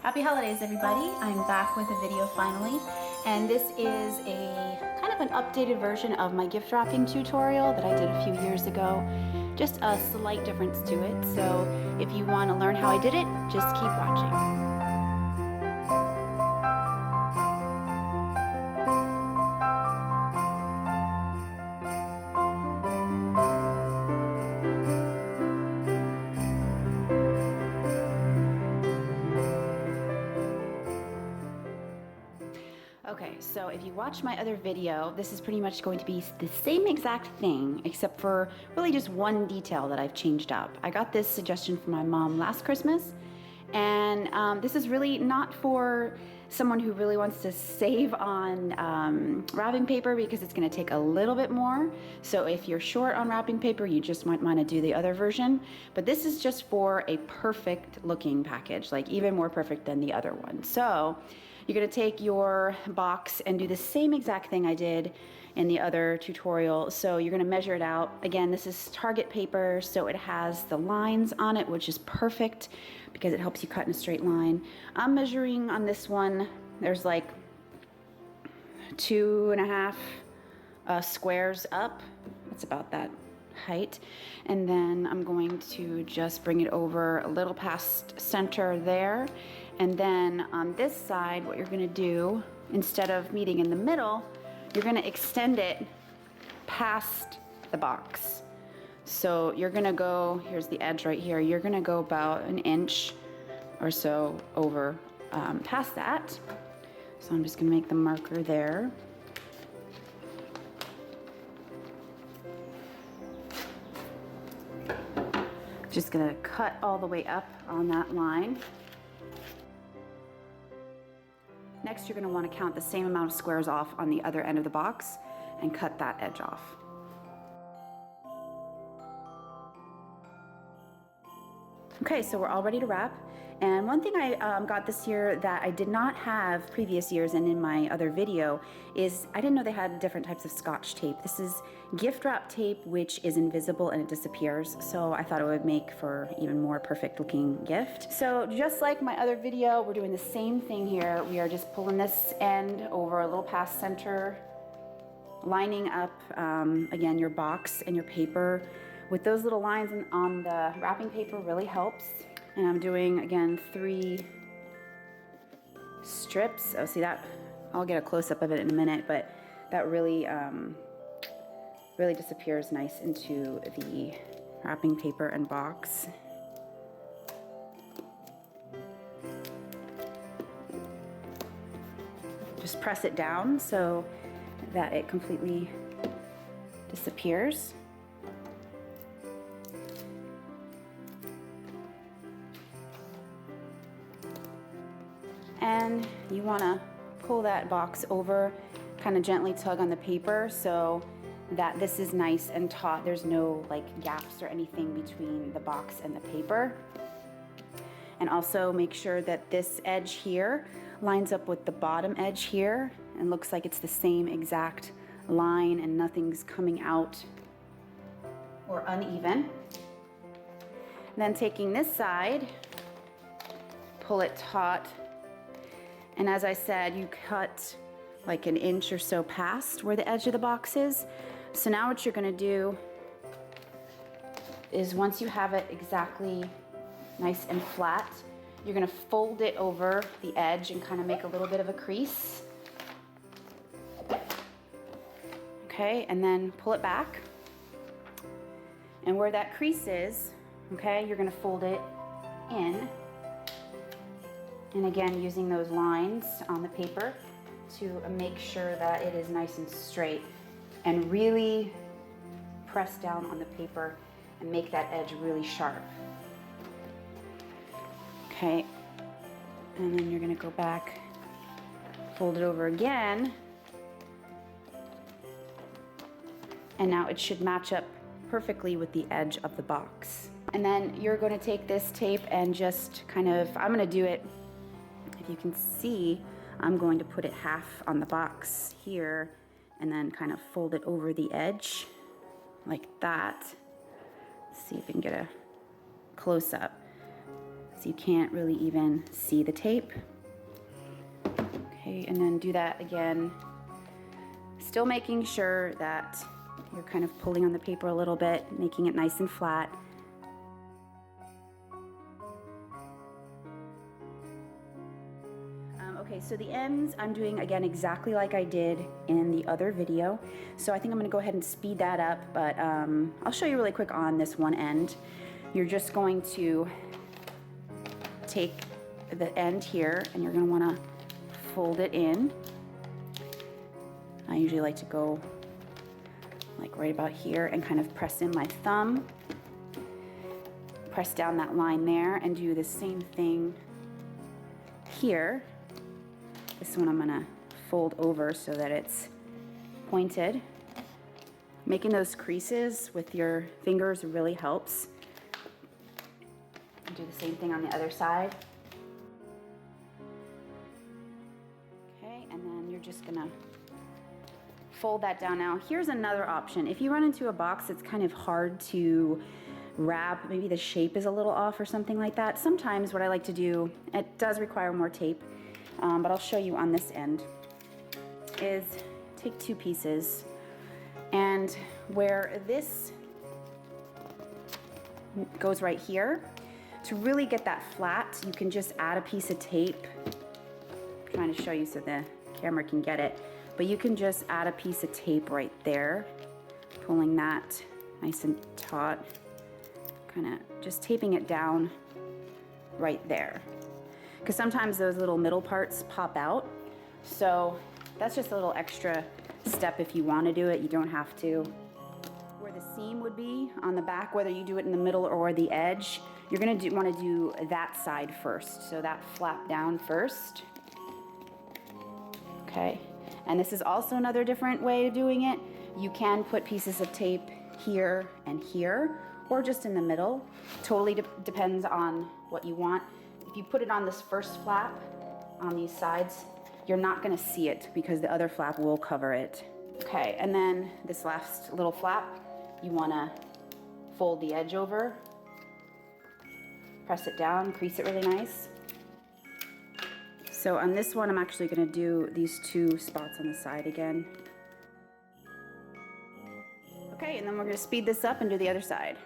Happy holidays, everybody. I'm back with a video finally, and this is a kind of an updated version of my gift wrapping tutorial that I did a few years ago. Just a slight difference to it, so if you want to learn how I did it, just keep watching. Okay, so if you watch my other video, this is pretty much going to be the same exact thing, except for really just one detail that I've changed up. I got this suggestion from my mom last Christmas, and this is really not for someone who really wants to save on wrapping paper, because it's going to take a little bit more. So if you're short on wrapping paper, you just might want to do the other version. But this is just for a perfect looking package, like even more perfect than the other one. So you're going to take your box and do the same exact thing I did in the other tutorial. So you're going to measure it out. Again, this is Target paper, so it has the lines on it, which is perfect because it helps you cut in a straight line. I'm measuring on this one, there's like 2.5 squares up. It's about that height. And then I'm going to just bring it over a little past center there. And then on this side, what you're gonna do, instead of meeting in the middle, you're gonna extend it past the box. So you're gonna go, here's the edge right here, you're gonna go about 1 inch or so over past that. So I'm just gonna make the marker there. Just gonna cut all the way up on that line. Next, you're going to want to count the same amount of squares off on the other end of the box and cut that edge off. Okay, so we're all ready to wrap. And one thing I got this year that I did not have previous years and in my other video is I didn't know they had different types of Scotch tape. This is gift wrap tape, which is invisible and it disappears. So I thought it would make for even more perfect looking gift. So just like my other video, we're doing the same thing here. We are just pulling this end over a little past center, lining up, again, your box and your paper with those little lines on the wrapping paper really helps. And I'm doing, again, 3 strips. Oh, see that? I'll get a close-up of it in a minute, but that really, really disappears nice into the wrapping paper and box. Just press it down so that it completely disappears. And you want to pull that box over, kind of gently tug on the paper so that this is nice and taut. There's no like gaps or anything between the box and the paper. And also make sure that this edge here lines up with the bottom edge here and looks like it's the same exact line and nothing's coming out or uneven. And then taking this side, pull it taut. And as I said, you cut like 1 inch or so past where the edge of the box is. So now what you're gonna do is once you have it exactly nice and flat, you're gonna fold it over the edge and kind of make a little bit of a crease. Okay, and then pull it back. And where that crease is, okay, you're gonna fold it in. And again, using those lines on the paper to make sure that it is nice and straight, and really press down on the paper and make that edge really sharp. Okay, and then you're gonna go back, fold it over again, and now it should match up perfectly with the edge of the box. And then you're going to take this tape and just kind of, I'm going to do it, if you can see, I'm going to put it half on the box here and then kind of fold it over the edge like that. Let's see if we can get a close up. so you can't really even see the tape. Okay, and then do that again. Still making sure that you're kind of pulling on the paper a little bit, making it nice and flat. Okay, so the ends I'm doing again exactly like I did in the other video. So I think I'm gonna go ahead and speed that up, but I'll show you really quick on this one end. You're just going to take the end here and you're gonna wanna fold it in. I usually like to go like right about here and kind of press in my thumb. Press down that line there and do the same thing here. This one I'm gonna fold over so that it's pointed. Making those creases with your fingers really helps. Do the same thing on the other side. Okay, and then you're just gonna fold that down. Now, here's another option. If you run into a box that's kind of hard to wrap, maybe the shape is a little off or something like that, sometimes what I like to do, it does require more tape, but I'll show you on this end, is take two pieces, and where this goes right here, to really get that flat, you can just add a piece of tape. I'm trying to show you so the camera can get it, but you can just add a piece of tape right there, pulling that nice and taut, kind of just taping it down right there. Because sometimes those little middle parts pop out. So that's just a little extra step if you want to do it. You don't have to. Where the seam would be on the back, whether you do it in the middle or the edge, you're going to want to do that side first. So that flap down first. Okay. And this is also another different way of doing it. You can put pieces of tape here and here, or just in the middle. Totally depends on what you want. If you put it on this first flap on these sides, you're not gonna see it because the other flap will cover it. Okay, and then this last little flap, you wanna fold the edge over, press it down, crease it really nice. So on this one, I'm actually gonna do these two spots on the side again. Okay, and then we're gonna speed this up and do the other side.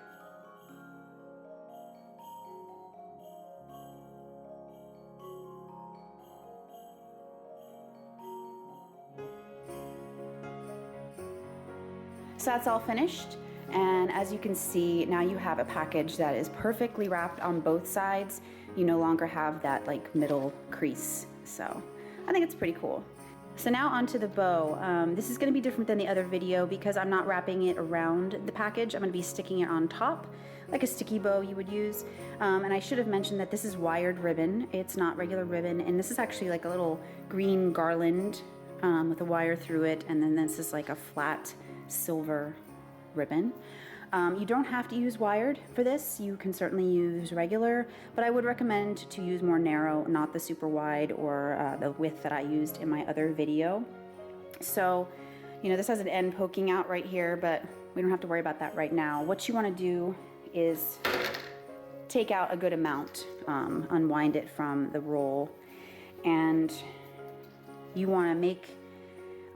So that's all finished, and as you can see, now you have a package that is perfectly wrapped on both sides. You no longer have that like middle crease, so I think it's pretty cool. So now onto the bow. This is going to be different than the other video because I'm not wrapping it around the package. I'm going to be sticking it on top like a sticky bow you would use, and I should have mentioned that this is wired ribbon. It's not regular ribbon, and this is actually like a little green garland with a wire through it, and then this is like a flat silver ribbon. You don't have to use wired for this. You can certainly use regular, but I would recommend to use more narrow, not the super wide or the width that I used in my other video. So, you know, this has an end poking out right here, but we don't have to worry about that right now. What you want to do is take out a good amount, unwind it from the roll, and you want to make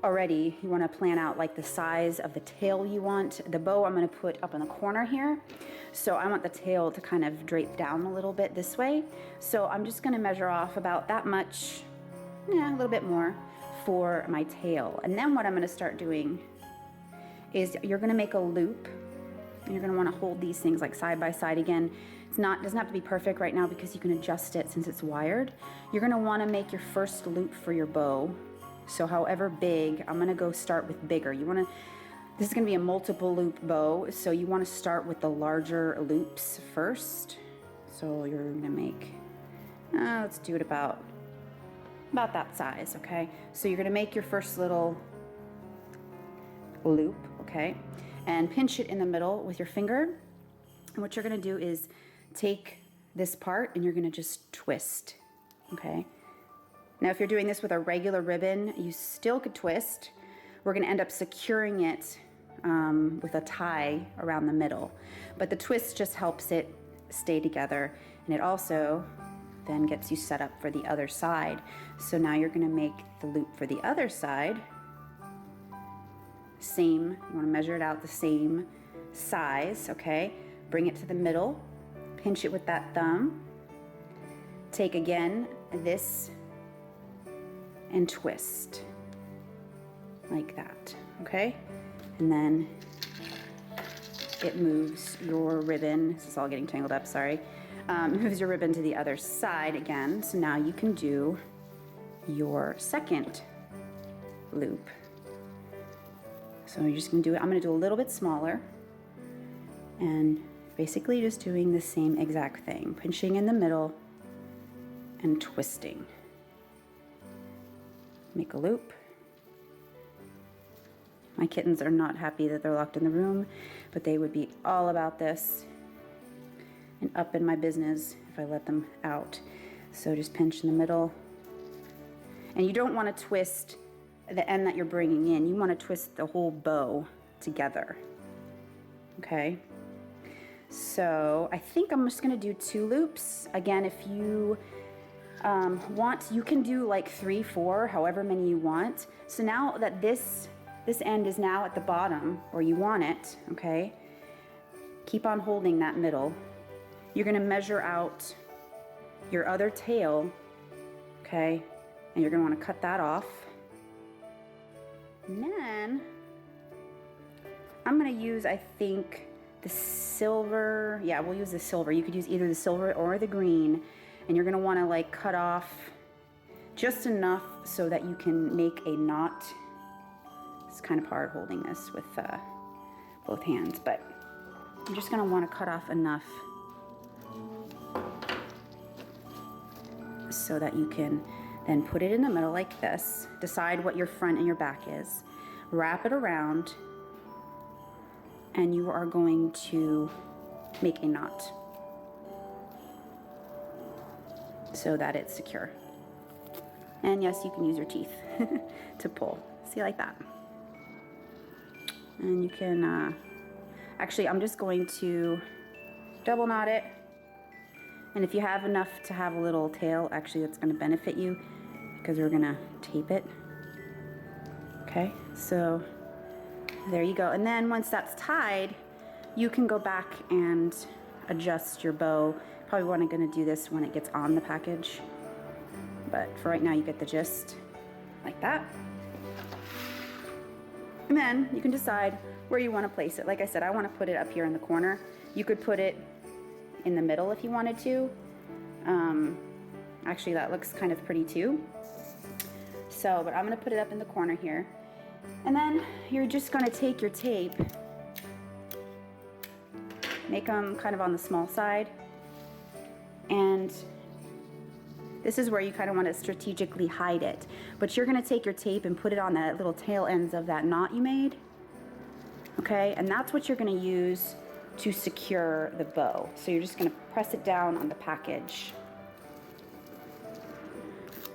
already, you want to plan out like the size of the tail you want. The bow I'm going to put up in the corner here, so I want the tail to kind of drape down a little bit this way. So I'm just going to measure off about that much, a little bit more for my tail. And then what I'm going to start doing is you're going to make a loop, and you're going to want to hold these things like side by side again. Doesn't have to be perfect right now because you can adjust it since it's wired. You're going to want to make your first loop for your bow. So however big, I'm gonna go start with bigger. This is gonna be a multiple loop bow, so you wanna start with the larger loops first. So you're gonna make, let's do it about that size, okay? So you're gonna make your first little loop, okay? And pinch it in the middle with your finger. And what you're gonna do is take this part and you're gonna just twist, okay? Now, if you're doing this with a regular ribbon, you still could twist. We're gonna end up securing it with a tie around the middle. But the twist just helps it stay together And it also then gets you set up for the other side. So now you're gonna make the loop for the other side. Same, you wanna measure it out the same size, okay? Bring it to the middle, pinch it with that thumb. Take again this and twist like that, okay? And then it moves your ribbon, this is all getting tangled up, sorry. Moves your ribbon to the other side again. So now you can do your second loop. So you're just gonna do it, I'm gonna do a little bit smaller and basically just doing the same exact thing, pinching in the middle and twisting. Make a loop. My kittens are not happy that they're locked in the room, but they would be all about this and up in my business if I let them out. So just pinch in the middle. And you don't want to twist the end that you're bringing in. You want to twist the whole bow together. Okay? So I think I'm just going to do 2 loops. Again, if you want, you can do like 3, 4, however many you want. So now that this end is now at the bottom, or you want it, okay? Keep on holding that middle. You're gonna measure out your other tail, okay? And you're gonna wanna cut that off. And then I'm gonna use, I think, the silver. Yeah, we'll use the silver. You could use either the silver or the green. And you're gonna wanna like cut off just enough so that you can make a knot. It's kind of hard holding this with both hands, but you're just gonna wanna cut off enough so that you can then put it in the middle like this. Decide what your front and your back is. Wrap it around, and you are going to make a knot so that it's secure. And yes, you can use your teeth to pull. See, like that. And you can, actually, I'm just going to double knot it. And if you have enough to have a little tail, actually that's gonna benefit you because we're gonna tape it. Okay, so there you go. And then once that's tied, you can go back and adjust your bow. Probably want to gonna do this when it gets on the package. But for right now, you get the gist, like that. And then you can decide where you want to place it. Like I said, I want to put it up here in the corner. You could put it in the middle if you wanted to. Actually, that looks kind of pretty too. So, but I'm going to put it up in the corner here. And then you're just going to take your tape, make them kind of on the small side. And this is where you kind of want to strategically hide it. But you're going to take your tape and put it on the little tail ends of that knot you made. Okay, and that's what you're going to use to secure the bow. So you're just going to press it down on the package.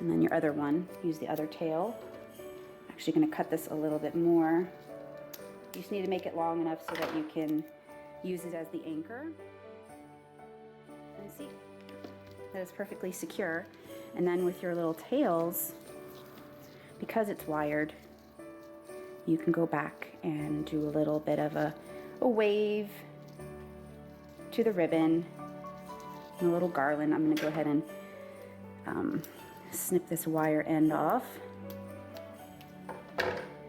And then your other one, use the other tail. Actually going to cut this a little bit more. You just need to make it long enough so that you can use it as the anchor. And see, that is perfectly secure. And then with your little tails, because it's wired, you can go back and do a little bit of a wave to the ribbon and a little garland. I'm going to go ahead and snip this wire end off.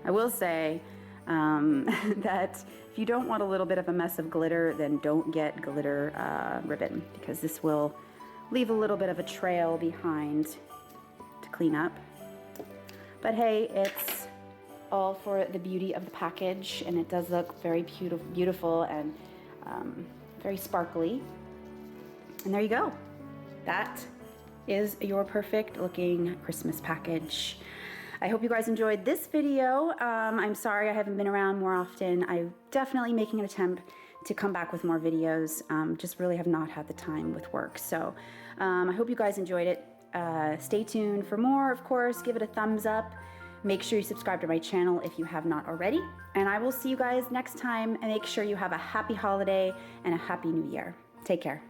I will say that if you don't want a little bit of a mess of glitter, then don't get glitter ribbon, because this will leave a little bit of a trail behind to clean up. But hey, it's all for the beauty of the package, and it does look very beautiful and very sparkly. And there you go. That is your perfect looking Christmas package. I hope you guys enjoyed this video. I'm sorry I haven't been around more often. I'm definitely making an attempt to come back with more videos. Just really have not had the time with work. So I hope you guys enjoyed it. Stay tuned for more, of course. Give it a thumbs up. Make sure you subscribe to my channel if you have not already. And I will see you guys next time, and make sure you have a happy holiday and a happy new year. Take care.